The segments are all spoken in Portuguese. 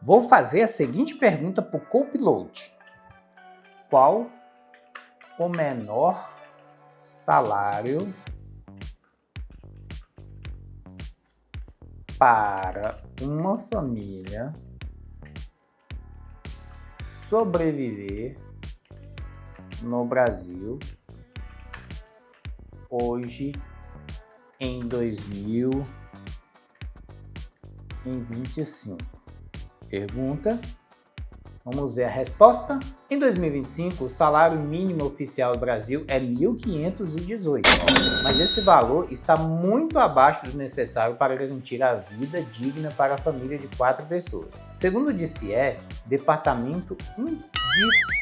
Vou fazer a seguinte pergunta para o Copilot. Qual o menor salário para uma família sobreviver no Brasil hoje em 2025? Pergunta. Vamos ver a resposta. Em 2025, o salário mínimo oficial do Brasil é R$ 1.518, mas esse valor está muito abaixo do necessário para garantir a vida digna para a família de 4 pessoas. Segundo o DICE, Departamento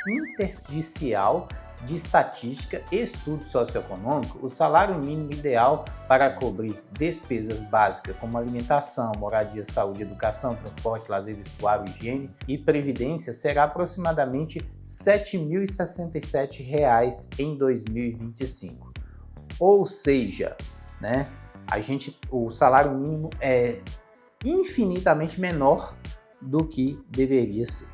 Intersticial de Estatística e Estudo Socioeconômico, o salário mínimo ideal para cobrir despesas básicas como alimentação, moradia, saúde, educação, transporte, lazer, vestuário, higiene e previdência será aproximadamente R$ 7.067 em 2025. Ou seja, o salário mínimo é infinitamente menor do que deveria ser.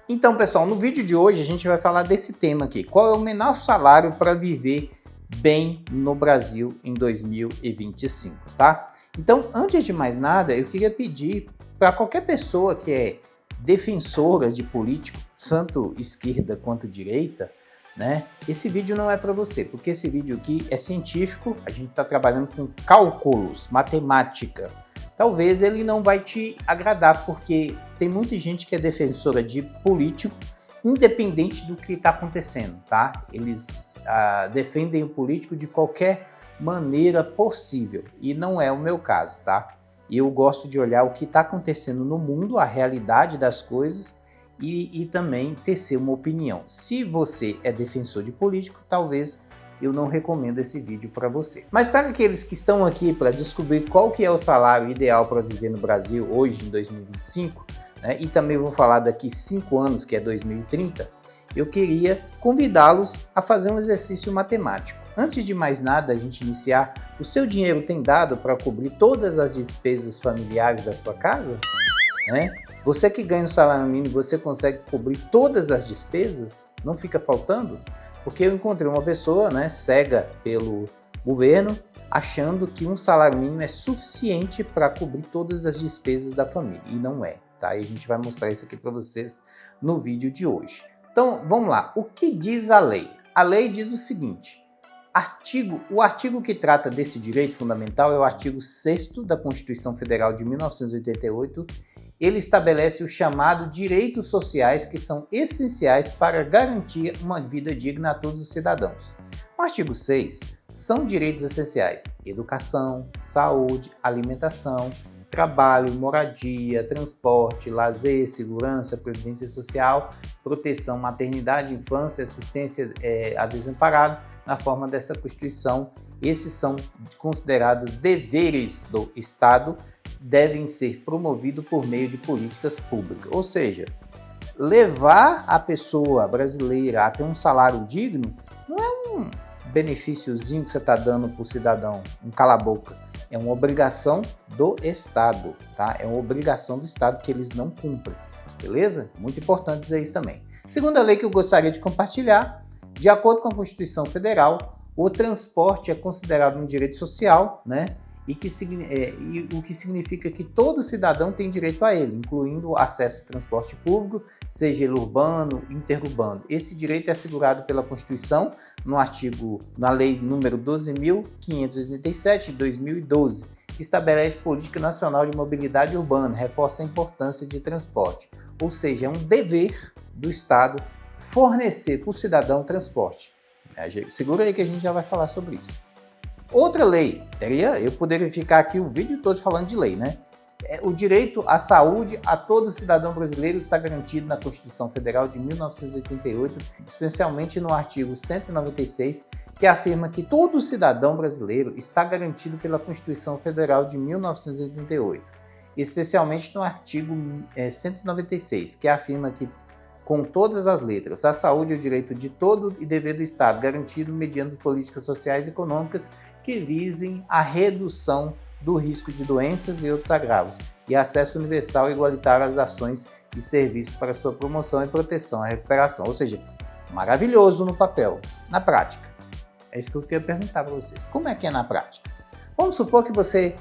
Então, pessoal, no vídeo de hoje a gente vai falar desse tema aqui. Qual é o menor salário para viver bem no Brasil em 2025, tá? Então, antes de mais nada, eu queria pedir para qualquer pessoa que é defensora de político, tanto esquerda quanto direita, esse vídeo não é para você, porque esse vídeo aqui é científico, a gente está trabalhando com cálculos, matemática. Talvez ele não vai te agradar, porque tem muita gente que é defensora de político, independente do que está acontecendo, tá? Eles defendem o político de qualquer maneira possível, e não é o meu caso, tá? Eu gosto de olhar o que está acontecendo no mundo, a realidade das coisas, e também tecer uma opinião. Se você é defensor de político, talvez eu não recomendo esse vídeo para você. Mas para aqueles que estão aqui para descobrir qual que é o salário ideal para viver no Brasil hoje em 2025, e também vou falar daqui 5 anos, que é 2030, eu queria convidá-los a fazer um exercício matemático. Antes de mais nada, a gente iniciar, o seu dinheiro tem dado para cobrir todas as despesas familiares da sua casa? Você que ganha um salário mínimo, você consegue cobrir todas as despesas? Não fica faltando? Porque eu encontrei uma pessoa, cega pelo governo, achando que um salário mínimo é suficiente para cobrir todas as despesas da família. E não é, tá? E a gente vai mostrar isso aqui para vocês no vídeo de hoje. Então, vamos lá. O que diz a lei? A lei diz o seguinte. O artigo que trata desse direito fundamental é o artigo 6º da Constituição Federal de 1988. Ele estabelece o chamado direitos sociais que são essenciais para garantir uma vida digna a todos os cidadãos. No artigo 6, são direitos essenciais: educação, saúde, alimentação, trabalho, moradia, transporte, lazer, segurança, previdência social, proteção, maternidade, infância, assistência a desamparado. Na forma dessa Constituição, esses são considerados deveres do Estado, devem ser promovidos por meio de políticas públicas. Ou seja, levar a pessoa brasileira a ter um salário digno não é um benefíciozinho que você está dando para o cidadão, um cala-boca. É uma obrigação do Estado, tá? É uma obrigação do Estado que eles não cumprem, beleza? Muito importante dizer isso também. Segunda lei que eu gostaria de compartilhar, de acordo com a Constituição Federal, o transporte é considerado um direito social, o que significa que todo cidadão tem direito a ele, incluindo o acesso ao transporte público, seja ele urbano, interurbano. Esse direito é assegurado pela Constituição na Lei número 12.587 de 2012, que estabelece política nacional de mobilidade urbana, reforça a importância de transporte, ou seja, é um dever do Estado fornecer para o cidadão transporte. Segura aí que a gente já vai falar sobre isso. Outra lei, eu poderia ficar aqui o vídeo todo falando de lei, O direito à saúde a todo cidadão brasileiro está garantido na Constituição Federal de 1988, especialmente no artigo 196, que afirma que todo cidadão brasileiro está garantido pela Constituição Federal de 1988, especialmente no artigo 196, que afirma que, com todas as letras, a saúde é o direito de todo e dever do Estado, garantido mediante políticas sociais e econômicas que visem a redução do risco de doenças e outros agravos, e acesso universal e igualitário às ações e serviços para sua promoção e proteção à recuperação. Ou seja, maravilhoso no papel. Na prática, é isso que eu queria perguntar para vocês. Como é que é na prática? Vamos supor que você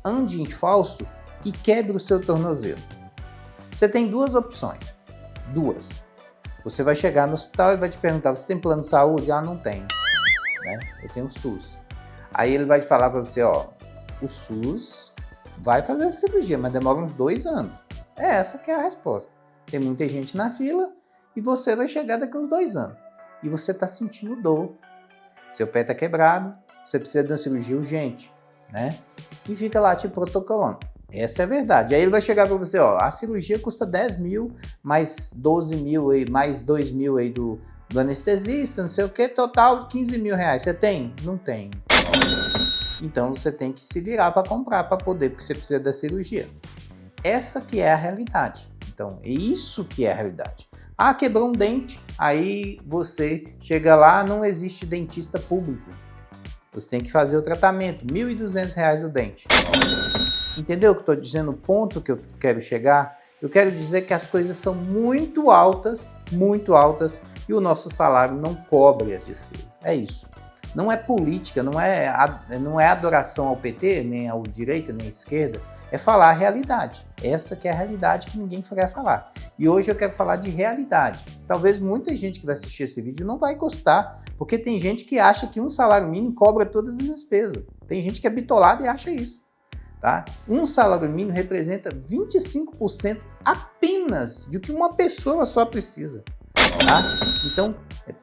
ande em falso e quebre o seu tornozelo. Você tem duas opções. Você vai chegar no hospital e vai te perguntar, você tem plano de saúde? Ah, não tenho. Né? Eu tenho o SUS. Aí ele vai te falar para você, ó, o SUS vai fazer a cirurgia, mas demora uns 2 anos. É essa que é a resposta. Tem muita gente na fila e você vai chegar daqui uns 2 anos. E você está sentindo dor. Seu pé está quebrado, você precisa de uma cirurgia urgente, né? E fica lá te protocolando. Essa é a verdade. Aí ele vai chegar para você, ó, a cirurgia custa 10 mil, mais 12 mil aí, mais 2 mil aí do anestesista, não sei o que, total 15 mil reais. Você tem? Não tem. Então você tem que se virar para comprar, para poder, porque você precisa da cirurgia. Essa que é a realidade. Então, é isso que é a realidade. Ah, quebrou um dente, aí você chega lá, não existe dentista público. Você tem que fazer o tratamento, R$ 1.200 o dente. Entendeu o que eu estou dizendo? O ponto que eu quero chegar? Eu quero dizer que as coisas são muito altas, e o nosso salário não cobre as despesas. É isso. Não é política, não é adoração ao PT, nem ao direita, nem à esquerda. É falar a realidade. Essa que é a realidade que ninguém quer falar. E hoje eu quero falar de realidade. Talvez muita gente que vai assistir esse vídeo não vai gostar, porque tem gente que acha que um salário mínimo cobra todas as despesas. Tem gente que é bitolada e acha isso. Tá? Um salário mínimo representa 25% apenas do que uma pessoa só precisa. Tá? Então,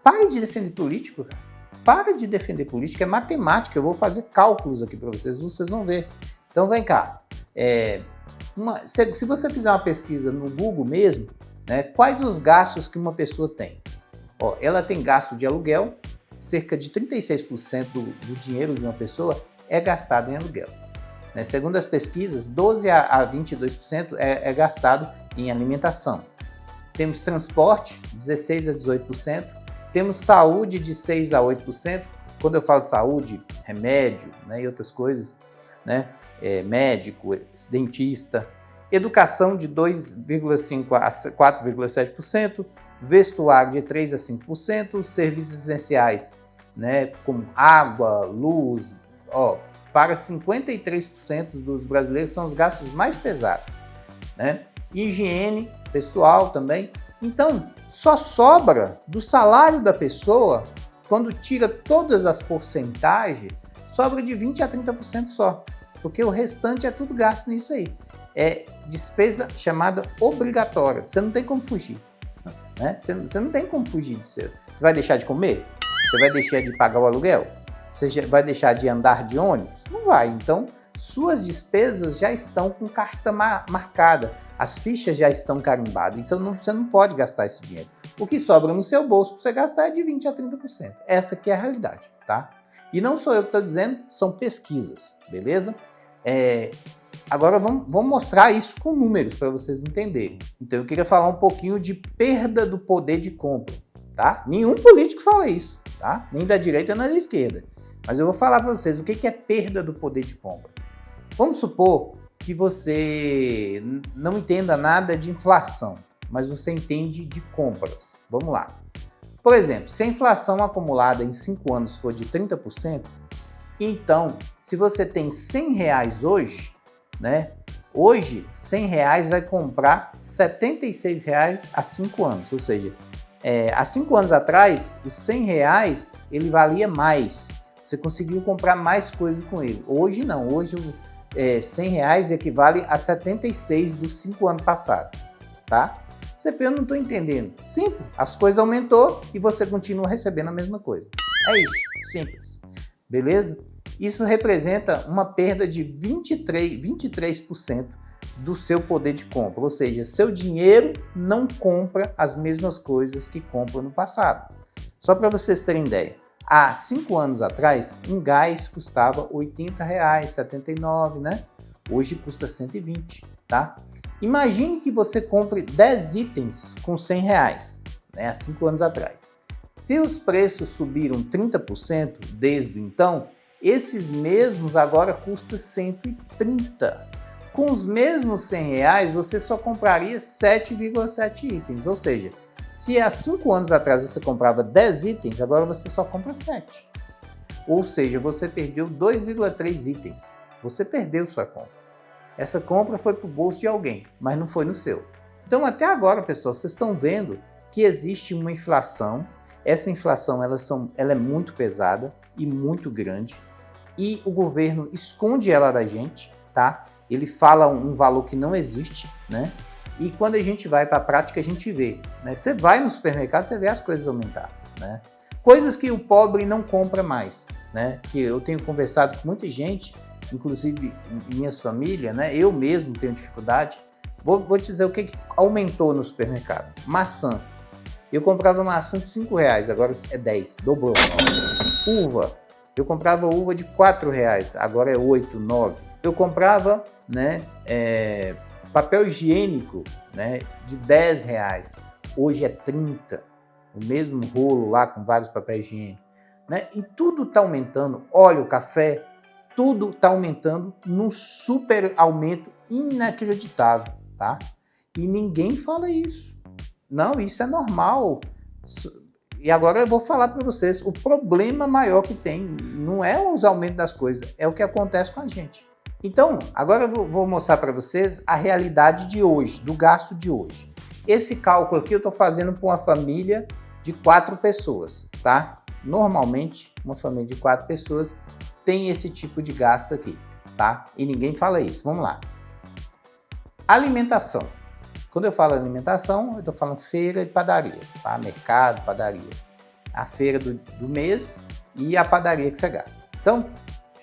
pare de defender político, cara. Para de defender política, é matemática. Eu vou fazer cálculos aqui para vocês vão ver. Então, vem cá. Se você fizer uma pesquisa no Google mesmo, né, quais os gastos que uma pessoa tem? Ó, ela tem gasto de aluguel, cerca de 36% do dinheiro de uma pessoa é gastado em aluguel. Né? Segundo as pesquisas, 12% a 22% é gastado em alimentação. Temos transporte, 16% a 18%. Temos saúde, de 6% a 8%. Quando eu falo saúde, remédio, né, e outras coisas, né? Médico, dentista, educação de 2,5% a 4,7%, vestuário de 3% a 5%, serviços essenciais, né, como água, luz, para 53% dos brasileiros são os gastos mais pesados, né? Higiene pessoal também. Então, só sobra do salário da pessoa, quando tira todas as porcentagens, sobra de 20% a 30% só. Porque o restante é tudo gasto nisso aí. É despesa chamada obrigatória. Você não tem como fugir. Né? Você não tem como fugir disso. Você vai deixar de comer? Você vai deixar de pagar o aluguel? Você vai deixar de andar de ônibus? Não vai. Então, suas despesas já estão com carta marcada. As fichas já estão carimbadas. Então, você não pode gastar esse dinheiro. O que sobra no seu bolso para você gastar é de 20% a 30%. Essa que é a realidade, tá? E não sou eu que estou dizendo, são pesquisas, beleza? Agora vamos mostrar isso com números para vocês entenderem. Então eu queria falar um pouquinho de perda do poder de compra, tá? Nenhum político fala isso, tá? Nem da direita nem da esquerda. Mas eu vou falar para vocês o que é perda do poder de compra. Vamos supor que você não entenda nada de inflação, mas você entende de compras. Vamos lá. Por exemplo, se a inflação acumulada em 5 anos for de 30%, então, se você tem R$100 hoje, né? Hoje, R$100 vai comprar R$76 há 5 anos. Ou seja, há 5 anos atrás, os R$100 ele valia mais. Você conseguiu comprar mais coisas com ele. Hoje não. Hoje, R$100 equivale a 76 dos 5 anos passados. Tá? Eu não estou entendendo. Simples. As coisas aumentou e você continua recebendo a mesma coisa. É isso. Simples. Beleza? Isso representa uma perda de 23% do seu poder de compra, ou seja, seu dinheiro não compra as mesmas coisas que compra no passado. Só para vocês terem ideia, há 5 anos atrás, um gás custava R$80, R$79, né? Hoje custa R$120, tá? Imagine que você compre 10 itens com R$100, né? Há 5 anos atrás. Se os preços subiram 30% desde então, esses mesmos agora custam 130. Com os mesmos R$100, você só compraria 7,7 itens. Ou seja, se há 5 anos atrás você comprava 10 itens, agora você só compra 7. Ou seja, você perdeu 2,3 itens. Você perdeu sua compra. Essa compra foi para o bolso de alguém, mas não foi no seu. Então, até agora, pessoal, vocês estão vendo que existe uma inflação. Essa inflação ela é muito pesada e muito grande. E o governo esconde ela da gente, tá? Ele fala um valor que não existe, né? E quando a gente vai para a prática, a gente vê, né? Você vai no supermercado, você vê as coisas aumentar, né? Coisas que o pobre não compra mais, né? Que eu tenho conversado com muita gente, inclusive minhas famílias, né? Eu mesmo tenho dificuldade. Vou te dizer o que aumentou no supermercado. Maçã. Eu comprava maçã de R$5, agora é 10, dobrou. Uva. Eu comprava uva de R$4, agora é 8, 9. Eu comprava, né, papel higiênico, né, de R$10, hoje é 30. O mesmo rolo lá com vários papéis higiênicos, né? E tudo está aumentando. Óleo, café, tudo está aumentando num super aumento inacreditável, tá? E ninguém fala isso. Não, isso é normal. E agora eu vou falar para vocês, o problema maior que tem não é os aumentos das coisas, é o que acontece com a gente. Então, agora eu vou mostrar para vocês a realidade de hoje, do gasto de hoje. Esse cálculo aqui eu estou fazendo para uma família de 4 pessoas, tá? Normalmente, uma família de 4 pessoas tem esse tipo de gasto aqui, tá? E ninguém fala isso. Vamos lá. Alimentação. Quando eu falo alimentação, eu estou falando feira e padaria, tá? Mercado, padaria. A feira do mês e a padaria que você gasta. Então,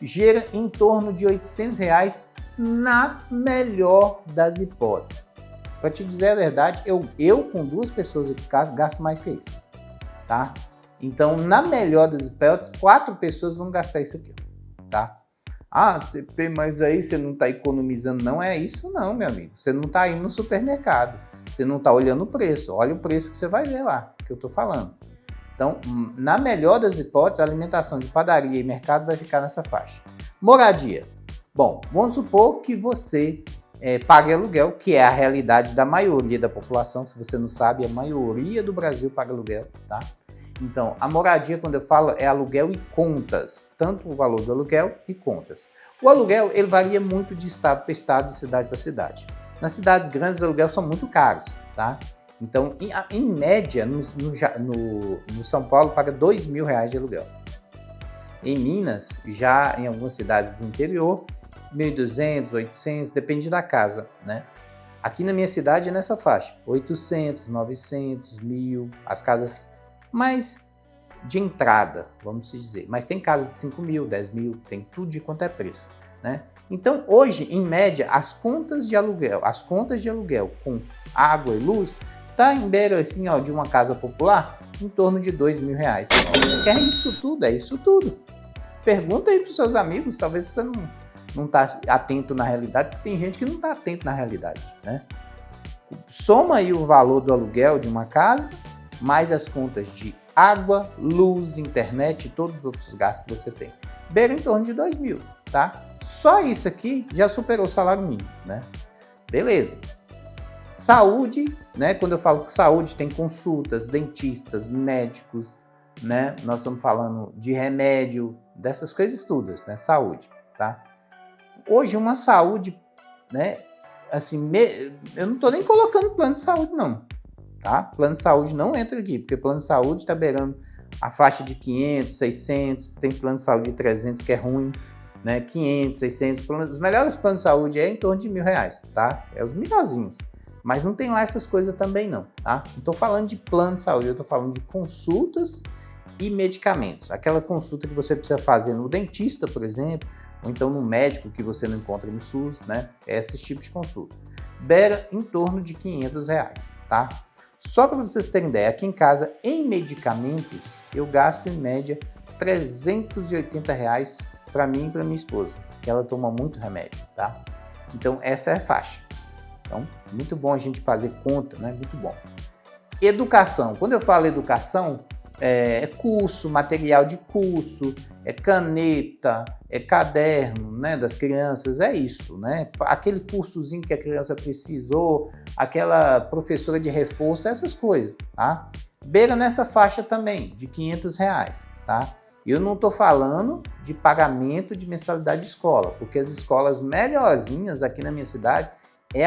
gira em torno de R$800 na melhor das hipóteses. Para te dizer a verdade, eu com 2 pessoas aqui em casa gasto mais que isso, tá? Então, na melhor das hipóteses, 4 pessoas vão gastar isso aqui, tá? Ah, CP, mas aí você não está economizando. Não é isso não, meu amigo. Você não está indo no supermercado. Você não está olhando o preço. Olha o preço que você vai ver lá, que eu estou falando. Então, na melhor das hipóteses, a alimentação de padaria e mercado vai ficar nessa faixa. Moradia. Bom, vamos supor que você pague aluguel, que é a realidade da maioria da população. Se você não sabe, a maioria do Brasil paga aluguel, tá? Então, a moradia, quando eu falo, é aluguel e contas, tanto o valor do aluguel e contas. O aluguel, ele varia muito de estado para estado, de cidade para cidade. Nas cidades grandes, os aluguéis são muito caros, tá? Então, em média, no São Paulo, paga R$2.000 de aluguel. Em Minas, já em algumas cidades do interior, 1.200, 800, depende da casa, né? Aqui na minha cidade é nessa faixa, 800, 900, 1.000, as casas mais de entrada, vamos dizer. Mas tem casa de 5.000, 10.000, tem tudo de quanto é preço, né? Então, hoje, em média, as contas de aluguel com água e luz, tá em beira, assim, ó, de uma casa popular, em torno de R$2.000. Que é isso tudo, é isso tudo. Pergunta aí para os seus amigos, talvez você não tá atento na realidade, porque tem gente que não está atento na realidade, né? Soma aí o valor do aluguel de uma casa, mais as contas de água, luz, internet e todos os outros gastos que você tem. Beira em torno de 2.000, tá? Só isso aqui já superou o salário mínimo, né? Beleza. Saúde, né? Quando eu falo que saúde, tem consultas, dentistas, médicos, né? Nós estamos falando de remédio, dessas coisas todas, né? Saúde, tá? Hoje uma saúde, né? Assim, eu não estou nem colocando plano de saúde, não. Tá? Plano de saúde não entra aqui, porque plano de saúde está beirando a faixa de 500, 600, tem plano de saúde de 300 que é ruim, né? 500, 600, os melhores planos de saúde é em torno de R$1.000, tá? É os melhorzinhos, mas não tem lá essas coisas também não, tá? Não estou falando de plano de saúde, eu estou falando de consultas e medicamentos. Aquela consulta que você precisa fazer no dentista, por exemplo, ou então no médico que você não encontra no SUS, né? Esses tipos de consulta. Beira em torno de R$500, tá? Só para vocês terem ideia, aqui em casa, em medicamentos, eu gasto em média R$380 para mim e para minha esposa, que ela toma muito remédio, tá? Então, essa é a faixa. Então, muito bom a gente fazer conta, né? Muito bom. Educação. Quando eu falo educação, é curso, material de curso, é caneta, é caderno, né, das crianças, é isso, né? Aquele cursozinho que a criança precisou, aquela professora de reforço, essas coisas, tá? Beira nessa faixa também, de R$ 500, tá? Eu não estou falando de pagamento de mensalidade de escola, porque as escolas melhorzinhas aqui na minha cidade é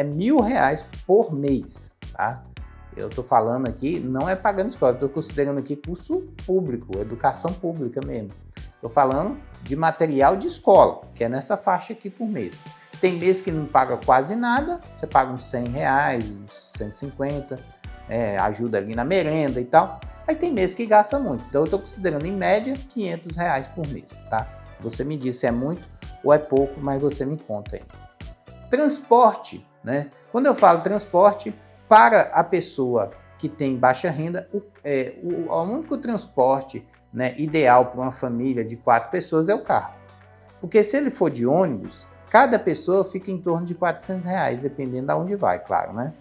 R$ 1.000 por mês, tá? Eu estou falando aqui, não é pagando escola, estou considerando aqui curso público, educação pública mesmo. Estou falando de material de escola, que é nessa faixa aqui por mês. Tem mês que não paga quase nada, você paga uns R$ 100, uns 150, ajuda ali na merenda e tal. Mas tem mês que gasta muito, então eu estou considerando em média R$ 500 por mês, tá? Você me diz se é muito ou é pouco, mas você me conta aí. Transporte, né? Quando eu falo transporte, para a pessoa que tem baixa renda, o único transporte, né, ideal para uma família de 4 pessoas é o carro. Porque se ele for de ônibus, cada pessoa fica em torno de R$ 400, dependendo de onde vai, claro, né?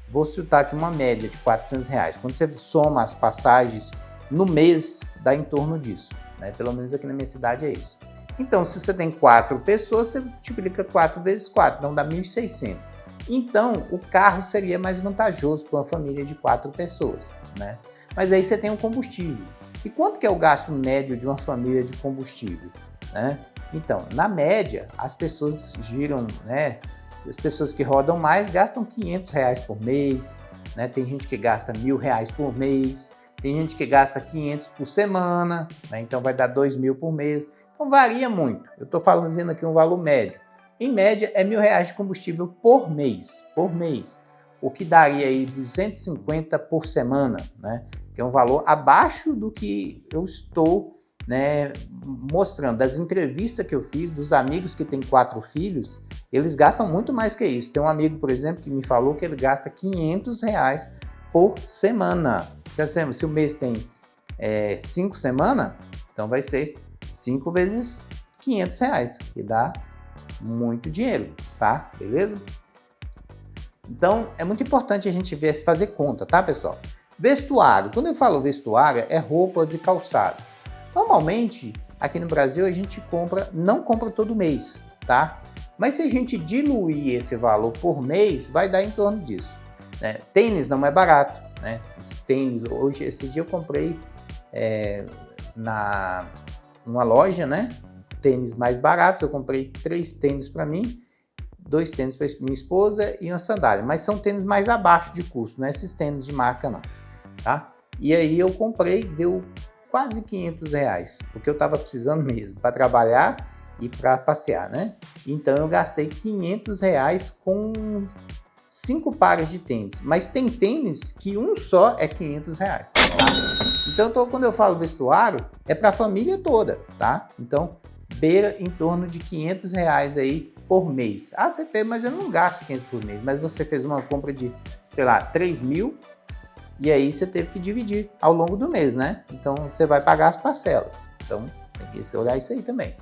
Vou citar aqui uma média de R$ 400. Quando você soma as passagens no mês, dá em torno disso, né? Pelo menos aqui na minha cidade é isso. Então, se você tem 4 pessoas, você multiplica 4 vezes 4, então dá 1.600. Então, o carro seria mais vantajoso para uma família de 4 pessoas, né? Mas aí você tem o combustível. E quanto que é o gasto médio de uma família de combustível, né? Então, na média, as pessoas giram, né? As pessoas que rodam mais gastam R$ 500 por mês, né? Tem gente que gasta R$ 1.000 por mês, tem gente que gasta 500 por semana, né? Então vai dar 2.000 por mês. Então varia muito. Eu estou fazendo aqui um valor médio. Em média, é R$ 1.000 de combustível por mês, o que daria aí 250 por semana, né? Que é um valor abaixo do que eu estou, né, mostrando. Das entrevistas que eu fiz, dos amigos que têm 4 filhos, eles gastam muito mais que isso. Tem um amigo, por exemplo, que me falou que ele gasta R$ 500 por semana. Se o mês tem 5 semanas, então vai ser 5 vezes R$ 500, que dá muito dinheiro, tá? Beleza? Então, é muito importante a gente fazer conta, tá, pessoal? Vestuário. Quando eu falo vestuário, é roupas e calçados. Normalmente, aqui no Brasil, a gente não compra todo mês, tá? Mas se a gente diluir esse valor por mês, vai dar em torno disso, né? Tênis não é barato, né? Os tênis, hoje, esses dias eu comprei numa loja, né? Tênis mais baratos, eu comprei 3 tênis para mim, 2 tênis para minha esposa e uma sandália, mas são tênis mais abaixo de custo, não é esses tênis de marca não, tá? E aí eu comprei, deu quase R$ 500, porque eu estava precisando mesmo para trabalhar e para passear, né? Então eu gastei R$ 500 com 5 pares de tênis, mas tem tênis que um só é R$ 500, tá? Então quando eu falo vestuário, é para a família toda, tá? Então beira em torno de R$ 500 aí por mês. Ah, CP, mas eu não gasto 500 por mês, mas você fez uma compra de, sei lá, 3.000 e aí você teve que dividir ao longo do mês, né? Então você vai pagar as parcelas. Então tem que olhar isso aí também.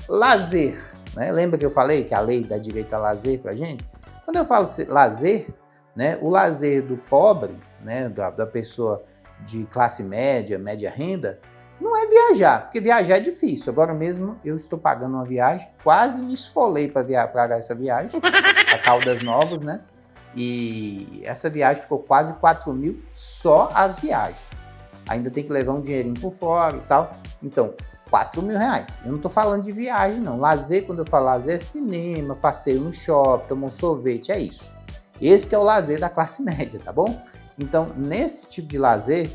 Lazer, né? Lembra que eu falei que a lei dá direito a lazer pra gente? Quando eu falo lazer, né? O lazer do pobre, né? Da pessoa de classe média, média renda, não é viajar, porque viajar é difícil. Agora mesmo eu estou pagando uma viagem, quase me esfolei para pagar essa viagem, a Caldas Novas, né? E essa viagem ficou quase 4.000 só as viagens. Ainda tem que levar um dinheirinho por fora e tal. Então, R$ 4.000. Eu não estou falando de viagem, não. Lazer, quando eu falo lazer, é cinema, passeio no shopping, tomar um sorvete, é isso. Esse que é o lazer da classe média, tá bom? Então, nesse tipo de lazer,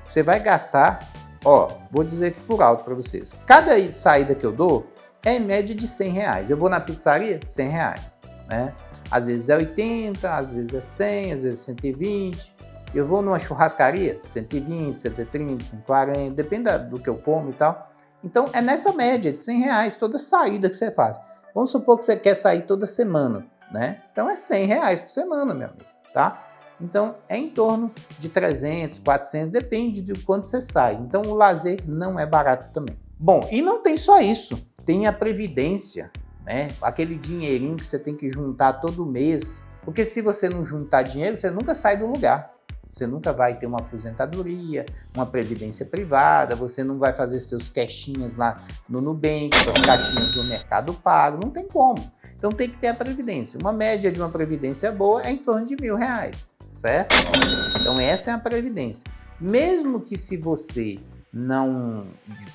você vai gastar, ó, vou dizer aqui por alto para vocês. Cada saída que eu dou é em média de R$ 100. Eu vou na pizzaria, R$ 100, né? Às vezes é 80, às vezes é 100, às vezes 120. Eu vou numa churrascaria, 120, 130, 140, depende do que eu como e tal. Então, é nessa média de R$ 100 toda saída que você faz. Vamos supor que você quer sair toda semana, né? Então, é R$ 100 por semana, meu amigo, tá? Então, é em torno de 300, 400, depende de quanto você sai. Então, o lazer não é barato também. Bom, e não tem só isso. Tem a previdência, né? Aquele dinheirinho que você tem que juntar todo mês. Porque se você não juntar dinheiro, você nunca sai do lugar. Você nunca vai ter uma aposentadoria, uma previdência privada, você não vai fazer seus caixinhas lá no Nubank, suas caixinhas no Mercado Pago, não tem como. Então tem que ter a previdência. Uma média de uma previdência boa é em torno de R$1.000, certo? Então essa é a previdência. Mesmo que se você não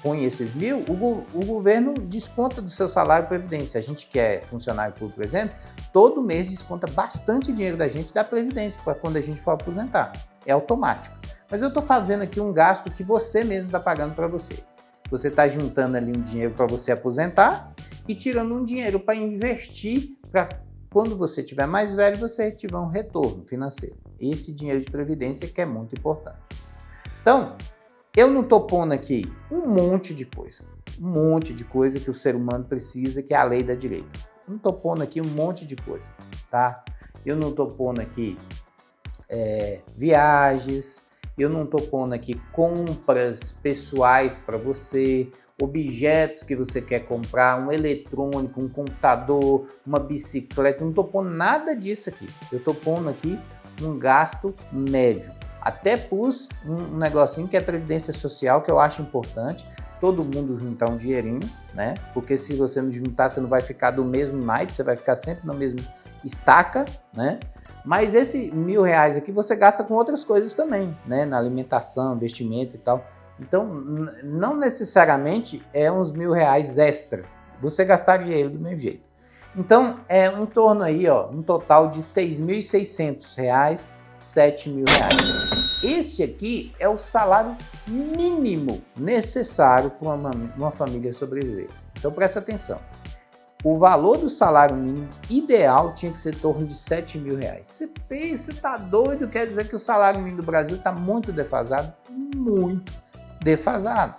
põe esses 1.000, o governo desconta do seu salário previdência. A gente que é funcionário público, por exemplo, todo mês desconta bastante dinheiro da gente da previdência para quando a gente for aposentar. É automático. Mas eu estou fazendo aqui um gasto que você mesmo está pagando para você. Você está juntando ali um dinheiro para você aposentar e tirando um dinheiro para investir para quando você tiver mais velho, você tiver um retorno financeiro. Esse dinheiro de previdência que é muito importante. Então, eu não estou pondo aqui um monte de coisa que o ser humano precisa, que é a lei dá direito. Não estou pondo aqui um monte de coisa, tá? Eu não estou pondo aqui viagens, eu não estou pondo aqui compras pessoais para você, objetos que você quer comprar, um eletrônico, um computador, uma bicicleta, eu não estou pondo nada disso aqui. Eu estou pondo aqui um gasto médio. Até pus um negocinho que é previdência social, que eu acho importante, todo mundo juntar um dinheirinho, né? Porque se você não juntar, você não vai ficar do mesmo naipe, você vai ficar sempre na mesma estaca, né? Mas esse R$1.000 aqui você gasta com outras coisas também, né? Na alimentação, investimento e tal. Então, não necessariamente é uns R$1.000 extra. Você gastaria ele do mesmo jeito. Então, é em torno aí, ó, um total de R$6.600, R$7.000. Este aqui é o salário mínimo necessário para uma família sobreviver. Então presta atenção. O valor do salário mínimo ideal tinha que ser em torno de R$7.000. Você pensa, você tá doido? Quer dizer que o salário mínimo do Brasil está muito defasado? Muito defasado.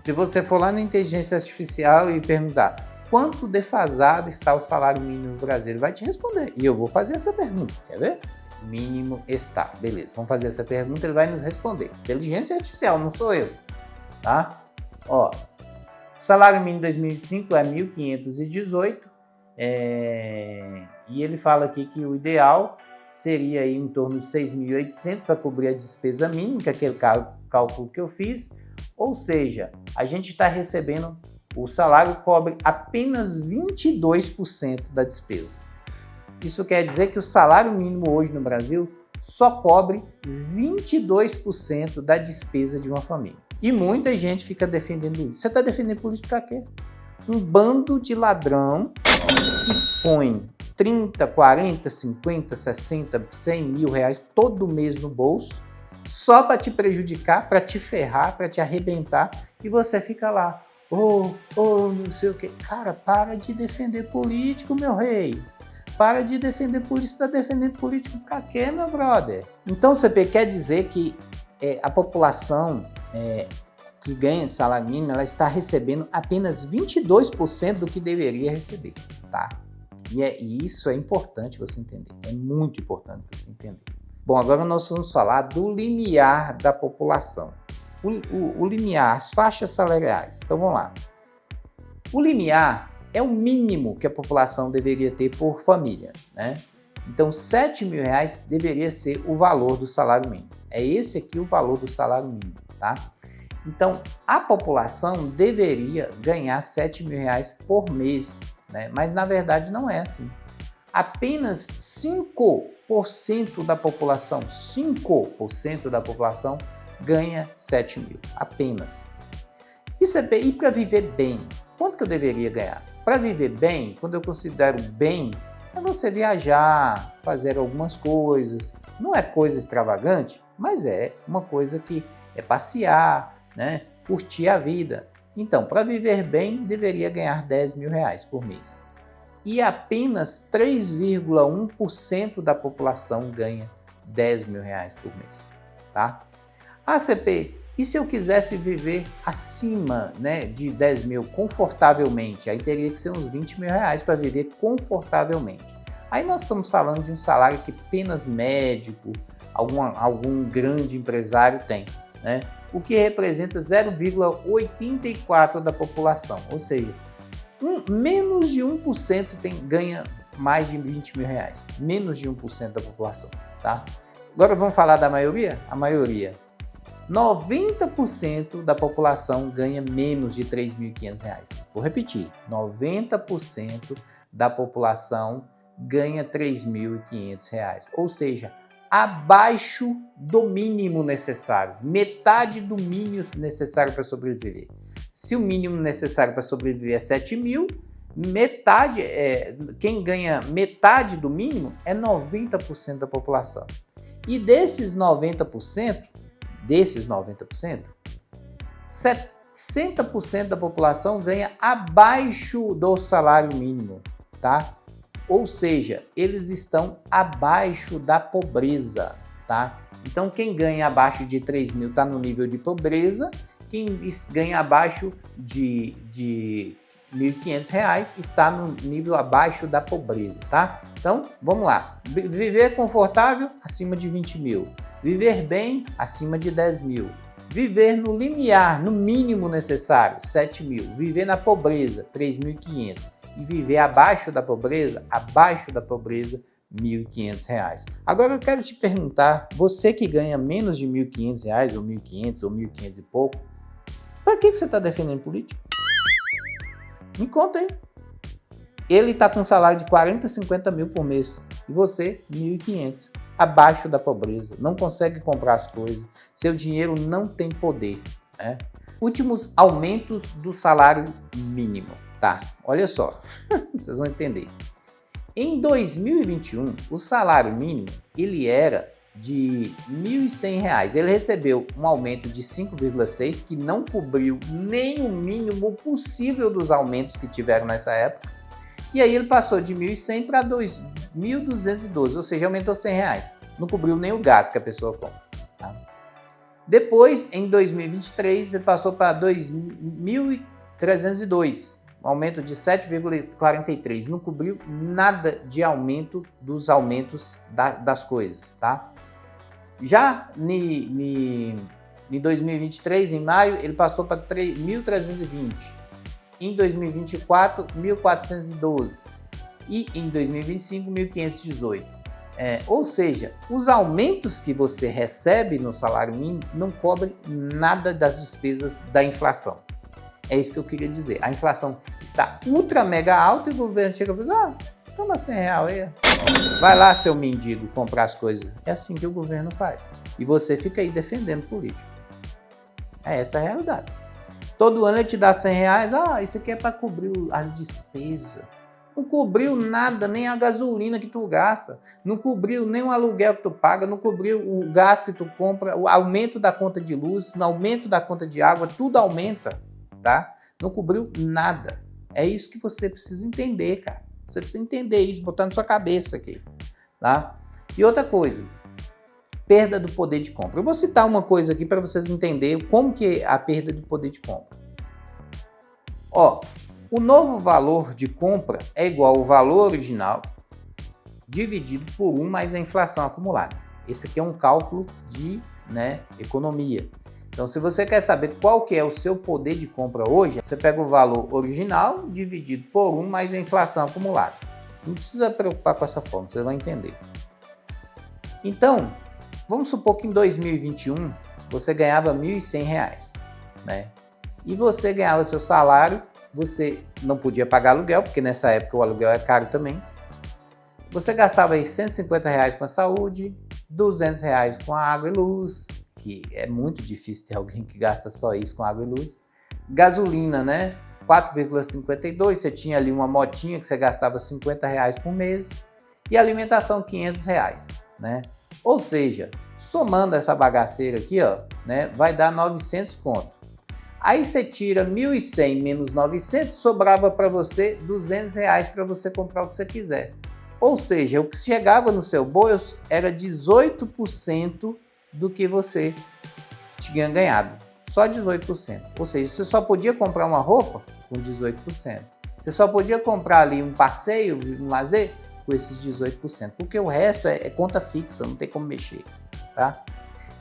Se você for lá na inteligência artificial e perguntar quanto defasado está o salário mínimo do Brasil, ele vai te responder. E eu vou fazer essa pergunta, quer ver? Mínimo está. Beleza, vamos fazer essa pergunta, ele vai nos responder. Inteligência artificial, não sou eu, tá? Ó, o salário mínimo de 2005 é 1.518 e ele fala aqui que o ideal seria aí em torno de 6.800 para cobrir a despesa mínima, que é aquele cálculo que eu fiz. Ou seja, a gente está recebendo, o salário cobre apenas 22% da despesa. Isso quer dizer que o salário mínimo hoje no Brasil só cobre 22% da despesa de uma família. E muita gente fica defendendo isso. Você está defendendo por isso para quê? Um bando de ladrão que põe 30, 40, 50, 60, R$100.000 todo mês no bolso, só para te prejudicar, para te ferrar, para te arrebentar, e você fica lá, não sei o quê. Cara, para de defender político, meu rei. Para de defender político, está defendendo político para quê, meu brother? Então, CP, quer dizer que a população que ganha salário mínimo, ela está recebendo apenas 22% do que deveria receber, tá? E isso é importante você entender, é muito importante você entender. Bom, agora nós vamos falar do limiar da população. O limiar, as faixas salariais. Então, vamos lá. O limiar é o mínimo que a população deveria ter por família, né? Então, R$7.000 deveria ser o valor do salário mínimo. É esse aqui o valor do salário mínimo, tá? Então, a população deveria ganhar R$7.000 por mês, né? Mas, na verdade, não é assim. Apenas 5% da população, 5% da população ganha 7.000, apenas. E para viver bem, quanto que eu deveria ganhar? Para viver bem, quando eu considero bem, é você viajar, fazer algumas coisas. Não é coisa extravagante, mas é uma coisa que é passear, né? Curtir a vida. Então, para viver bem, deveria ganhar R$10.000 por mês. E apenas 3,1% da população ganha R$10.000 por mês, tá? CP, e se eu quisesse viver acima, né, de 10.000 confortavelmente? Aí teria que ser uns R$20.000 para viver confortavelmente. Aí nós estamos falando de um salário que apenas médico, algum grande empresário tem, né? O que representa 0,84% da população, ou seja, menos de 1% ganha mais de R$20.000, menos de 1% da população, tá? Agora vamos falar da maioria? A maioria. 90% da população ganha menos de R$ 3.500. Vou repetir, 90% da população ganha R$ 3.500, ou seja, abaixo do mínimo necessário, metade do mínimo necessário para sobreviver. Se o mínimo necessário para sobreviver é 7 mil, quem ganha metade do mínimo é 90% da população. E desses 90%, 60% da população ganha abaixo do salário mínimo, tá? Ou seja, eles estão abaixo da pobreza, tá? Então, quem ganha abaixo de 3 mil está no nível de pobreza, quem ganha abaixo de R$ 1.500 está no nível abaixo da pobreza, tá? Então, vamos lá. Viver confortável, acima de 20 mil. Viver bem, acima de 10 mil. Viver no limiar, no mínimo necessário, 7 mil. Viver na pobreza, 3.500. E viver abaixo da pobreza, R$ 1.500. Agora eu quero te perguntar, você que ganha menos de R$ 1.500, ou 1.500, ou 1.500 e pouco, para que você está defendendo político? Me conta aí. Ele está com um salário de 40, 50 mil por mês. E você, 1.500. Abaixo da pobreza. Não consegue comprar as coisas. Seu dinheiro não tem poder, né? Últimos aumentos do salário mínimo. Tá, olha só. Vocês vão entender. Em 2021, o salário mínimo, ele era de R$ 1.100. Ele recebeu um aumento de 5,6, que não cobriu nem o mínimo possível dos aumentos que tiveram nessa época. E aí ele passou de 1.100 para 2.212, ou seja, aumentou R$ 100. Não cobriu nem o gás que a pessoa compra. Tá? Depois, em 2023, ele passou para 2.302, um aumento de 7,43. Não cobriu nada de aumento dos aumentos das coisas, tá? Já em 2023, em maio, ele passou para 1.320. Em 2024, 1.412. E em 2025, 1.518. Ou seja, os aumentos que você recebe no salário mínimo não cobrem nada das despesas da inflação. É isso que eu queria dizer. A inflação está ultra mega alta e o governo chega e fala, toma R$100 aí. Vai lá, seu mendigo, comprar as coisas. É assim que o governo faz. E você fica aí defendendo político. É essa a realidade. Todo ano ele te dá R$100. Isso aqui é para cobrir as despesas. Não cobriu nada, nem a gasolina que tu gasta. Não cobriu nem o aluguel que tu paga. Não cobriu o gás que tu compra. O aumento da conta de luz, o aumento da conta de água. Tudo aumenta, tá? Não cobriu nada. É isso que você precisa entender, cara. Você precisa entender isso, botar na sua cabeça aqui, tá? E outra coisa, perda do poder de compra. Eu vou citar uma coisa aqui para vocês entenderem como que é a perda do poder de compra. O novo valor de compra é igual ao valor original dividido por 1 mais a inflação acumulada. Esse aqui é um cálculo de economia. Então, se você quer saber qual que é o seu poder de compra hoje, você pega o valor original dividido por 1 mais a inflação acumulada. Não precisa preocupar com essa forma, você vai entender. Então, vamos supor que em 2021 você ganhava R$ 1.100, né? E você ganhava seu salário, você não podia pagar aluguel, porque nessa época o aluguel é caro também. Você gastava aí R$150 com a saúde, R$200 com a água e luz, que é muito difícil ter alguém que gasta só isso com água e luz. Gasolina, né? 4,52, você tinha ali uma motinha que você gastava R$50 por mês. E alimentação, R$500, né? Ou seja, somando essa bagaceira aqui, vai dar 900 conto. Aí você tira 1.100 menos 900, sobrava para você R$200 para você comprar o que você quiser. Ou seja, o que chegava no seu bolso era 18% do que você tinha ganhado. Só 18%. Ou seja, você só podia comprar uma roupa com 18%. Você só podia comprar ali um passeio, um lazer, com esses 18%. Porque o resto é conta fixa, não tem como mexer, tá?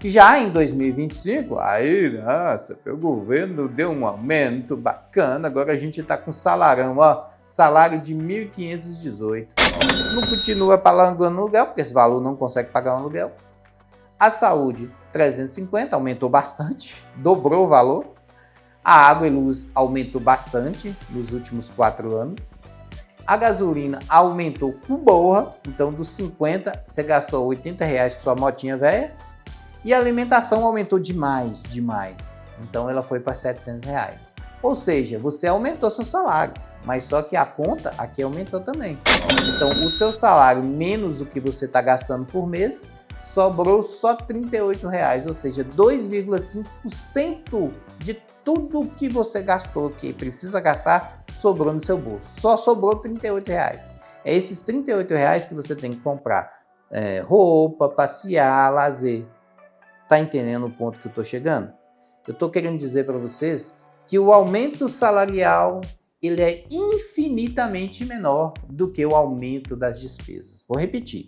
Já em 2025, aí, nossa, o governo deu um aumento bacana, agora a gente está com salarão, salário de 1.518. Não continua pagando aluguel, porque esse valor não consegue pagar um aluguel. A saúde, 350, aumentou bastante, dobrou o valor. A água e luz aumentou bastante nos últimos 4 anos. A gasolina aumentou com borra, então dos 50 você gastou R$80 com sua motinha velha. E a alimentação aumentou demais. Então ela foi para R$700. Ou seja, você aumentou seu salário, mas só que a conta aqui aumentou também. Então o seu salário menos o que você está gastando por mês, sobrou só R$38, ou seja, 2,5% de tudo que você gastou, que precisa gastar, sobrou no seu bolso. Só sobrou R$38. É esses R$38 que você tem que comprar roupa, passear, lazer. Tá entendendo o ponto que eu tô chegando? Eu tô querendo dizer para vocês que o aumento salarial ele é infinitamente menor do que o aumento das despesas. Vou repetir.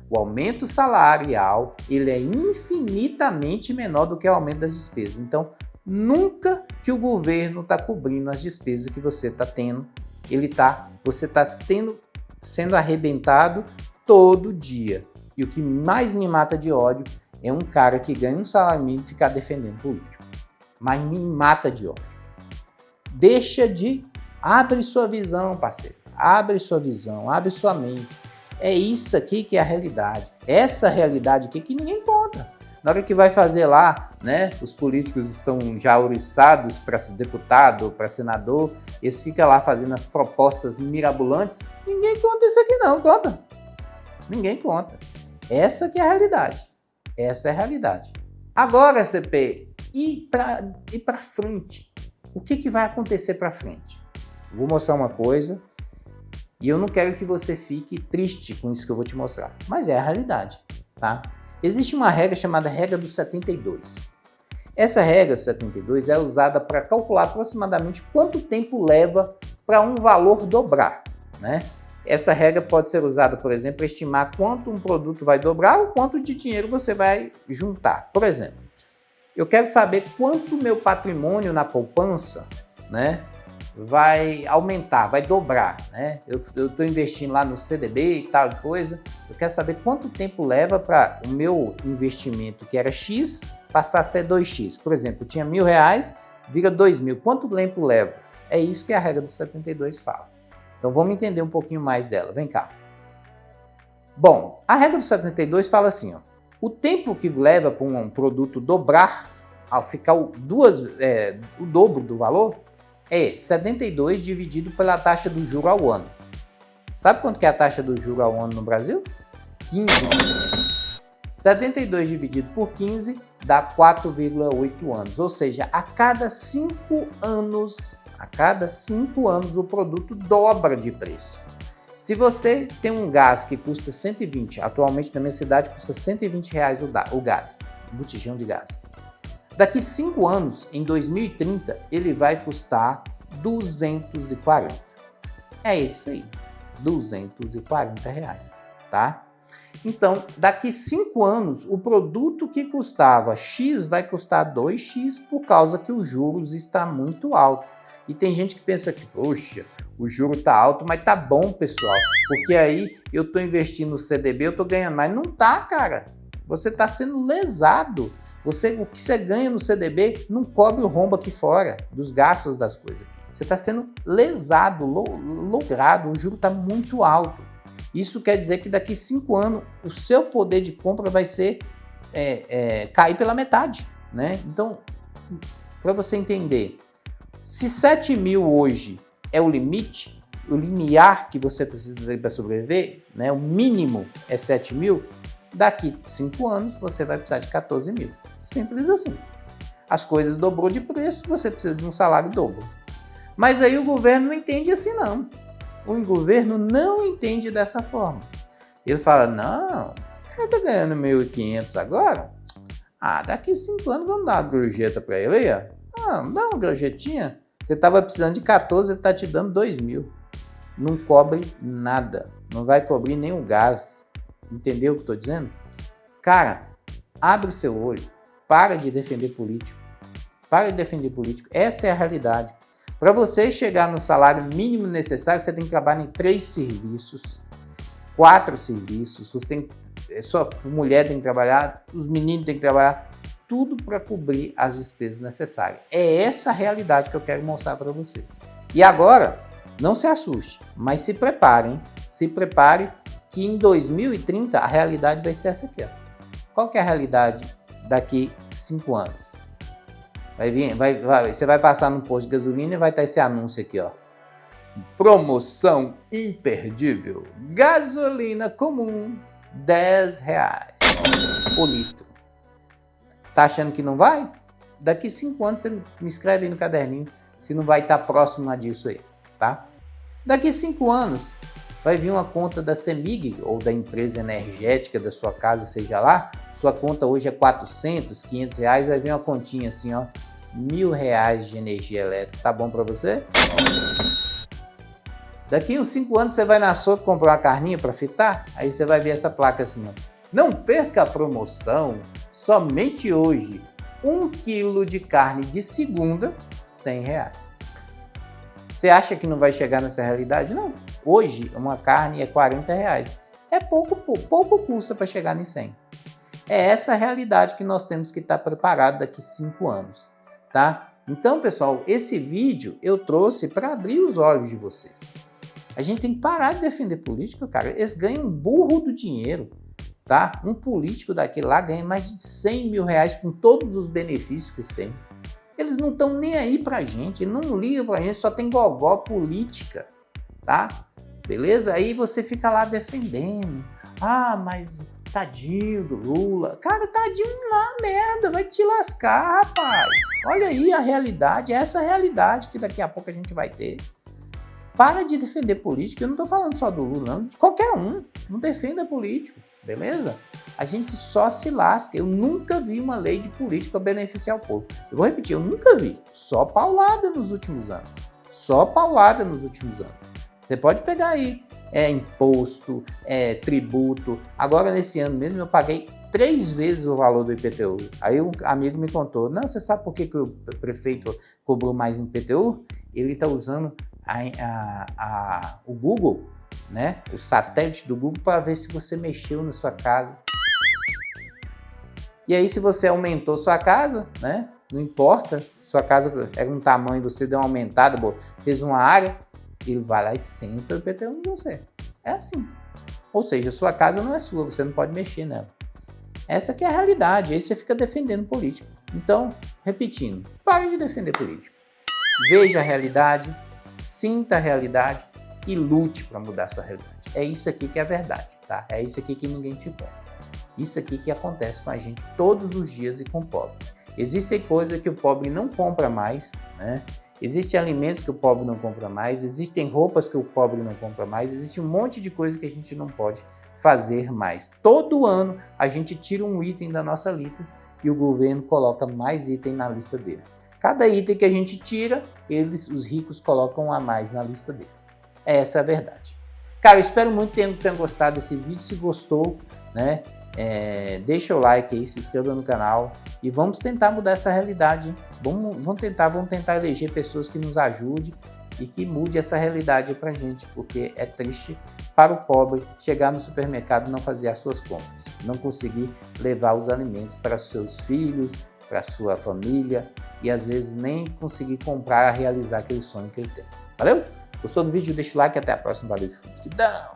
O aumento salarial ele é infinitamente menor do que o aumento das despesas. Então, nunca que o governo está cobrindo as despesas que você está tendo, você está sendo arrebentado todo dia. E o que mais me mata de ódio é um cara que ganha um salário mínimo e ficar defendendo político. Mas me mata de ódio. Abre sua visão, parceiro. Abre sua visão, abre sua mente. É isso aqui que é a realidade. Essa realidade aqui que ninguém conta. Na hora que vai fazer lá, né, os políticos estão já ouriçados para deputado, para senador, eles ficam lá fazendo as propostas mirabolantes, ninguém conta isso aqui não, conta. Ninguém conta. Essa que é a realidade. Essa é a realidade. Agora, CP, e para frente? O que vai acontecer para frente? Vou mostrar uma coisa e eu não quero que você fique triste com isso que eu vou te mostrar, mas é a realidade, tá? Existe uma regra chamada regra do 72. Essa regra 72 é usada para calcular aproximadamente quanto tempo leva para um valor dobrar, né? Essa regra pode ser usada, por exemplo, para estimar quanto um produto vai dobrar ou quanto de dinheiro você vai juntar. Por exemplo, eu quero saber quanto meu patrimônio na poupança, né, vai aumentar, vai dobrar, né? Eu estou investindo lá no CDB e tal coisa. Eu quero saber quanto tempo leva para o meu investimento, que era X, passar a ser 2X. Por exemplo, eu tinha R$1.000, vira 2.000. Quanto tempo leva? É isso que a regra do 72 fala. Então vamos entender um pouquinho mais dela. Vem cá. Bom, a regra do 72 fala assim, ó, o tempo que leva para um produto dobrar, ao ficar o dobro do valor, é 72 dividido pela taxa do juro ao ano. Sabe quanto que é a taxa do juro ao ano no Brasil? 15%. 72 dividido por 15 dá 4,8 anos. Ou seja, a cada 5 anos o produto dobra de preço. Se você tem um gás que custa 120, atualmente na minha cidade custa R$120 o gás, o botijão de gás. Daqui 5 anos, em 2030, ele vai custar 240. É isso aí, R$240, tá? Então, daqui 5 anos, o produto que custava X vai custar 2X por causa que os juros está muito alto. E tem gente que pensa que, poxa, o juro está alto, mas tá bom, pessoal, porque aí eu estou investindo no CDB, eu estou ganhando, mas não tá, cara. Você está sendo lesado. O que você ganha no CDB não cobre o rombo aqui fora, dos gastos das coisas. Você está sendo lesado, logrado, o juro está muito alto. Isso quer dizer que daqui 5 anos o seu poder de compra vai ser cair pela metade, né? Então, para você entender, se 7.000 hoje é o limite, o limiar que você precisa ter para sobreviver, né? O mínimo é 7.000, daqui 5 anos você vai precisar de 14.000. Simples assim. As coisas dobrou de preço, você precisa de um salário dobro. Mas aí o governo não entende assim não. O governo não entende dessa forma. Ele fala, não, ele tá ganhando 1.500 agora? Daqui 5 anos vamos dar uma gorjeta para ele aí, ó. Dá uma gorjetinha. Você estava precisando de 14, ele tá te dando 2.000. Não cobre nada. Não vai cobrir nem o gás. Entendeu o que eu tô dizendo? Cara, abre o seu olho. Para de defender político. Para de defender político. Essa é a realidade. Para você chegar no salário mínimo necessário, você tem que trabalhar em 3 serviços, 4 serviços. Você tem que sua mulher tem que trabalhar, os meninos têm que trabalhar, tudo para cobrir as despesas necessárias. É essa a realidade que eu quero mostrar para vocês. E agora, não se assuste, mas se preparem, se prepare que em 2030 a realidade vai ser essa aqui. Ó. Qual que é a realidade daqui 5 anos? Você vai passar no posto de gasolina e vai estar esse anúncio aqui, ó. Promoção imperdível. Gasolina comum, R$10 o litro. Tá achando que não vai? Daqui 5 anos você me escreve aí no caderninho se não vai estar próximo a disso aí, tá? Daqui 5 anos vai vir uma conta da CEMIG ou da empresa energética da sua casa, seja lá. Sua conta hoje é R$400, R$500, vai vir uma continha assim, ó, R$1.000 de energia elétrica. Tá bom para você? Daqui uns 5 anos você vai na açougue comprar uma carninha para fritar, aí você vai ver essa placa assim, ó. Não perca a promoção, somente hoje, 1 quilo de carne de segunda, R$100. Você acha que não vai chegar nessa realidade? Não. Hoje, uma carne é R$40. É pouco custa para chegar em 100. É essa a realidade que nós temos que estar preparado daqui 5 anos, tá? Então, pessoal, esse vídeo eu trouxe para abrir os olhos de vocês. A gente tem que parar de defender político, cara. Eles ganham um burro do dinheiro, tá? Um político daquele lá ganha mais de R$100.000 com todos os benefícios que eles têm. Eles não estão nem aí pra gente, não ligam pra gente, só tem gogó política, tá? Beleza? Aí você fica lá defendendo. Ah, mas tadinho do Lula. Cara, tadinho lá, merda, vai te lascar, rapaz. Olha aí a realidade, essa realidade que daqui a pouco a gente vai ter. Para de defender político, eu não tô falando só do Lula, não, de qualquer um. Não defenda político, beleza? A gente só se lasca. Eu nunca vi uma lei de político para beneficiar o povo. Eu vou repetir, eu nunca vi. Só paulada nos últimos anos. Só paulada nos últimos anos. Você pode pegar aí, imposto, tributo. Agora, nesse ano mesmo, eu paguei 3 vezes o valor do IPTU. Aí um amigo me contou, não, você sabe por que o prefeito cobrou mais em IPTU? Ele está usando o Google, né? O satélite do Google para ver se você mexeu na sua casa. E aí, se você aumentou sua casa, né? Não importa, sua casa era um tamanho, você deu uma aumentada, fez uma área, ele vai lá e senta o IPTU em você. É assim. Ou seja, sua casa não é sua, você não pode mexer nela. Essa que é a realidade, aí você fica defendendo político. Então, repetindo, pare de defender político. Veja a realidade, sinta a realidade e lute para mudar a sua realidade. É isso aqui que é a verdade, tá? É isso aqui que ninguém te conta. Isso aqui que acontece com a gente todos os dias e com o pobre. Existem coisas que o pobre não compra mais, né? Existem alimentos que o pobre não compra mais, existem roupas que o pobre não compra mais, existe um monte de coisa que a gente não pode fazer mais. Todo ano a gente tira um item da nossa lista e o governo coloca mais item na lista dele. Cada item que a gente tira, os ricos colocam a mais na lista dele. Essa é a verdade. Cara, eu espero muito que tenham gostado desse vídeo. Se gostou, né, deixa o like aí, se inscreva no canal e vamos tentar mudar essa realidade. Vamos tentar eleger pessoas que nos ajudem e que mude essa realidade pra gente, porque é triste para o pobre chegar no supermercado e não fazer as suas compras, não conseguir levar os alimentos para seus filhos, para sua família e às vezes nem conseguir comprar, realizar aquele sonho que ele tem. Valeu? Gostou do vídeo? Deixa o like e até a próxima. Valeu, futidão!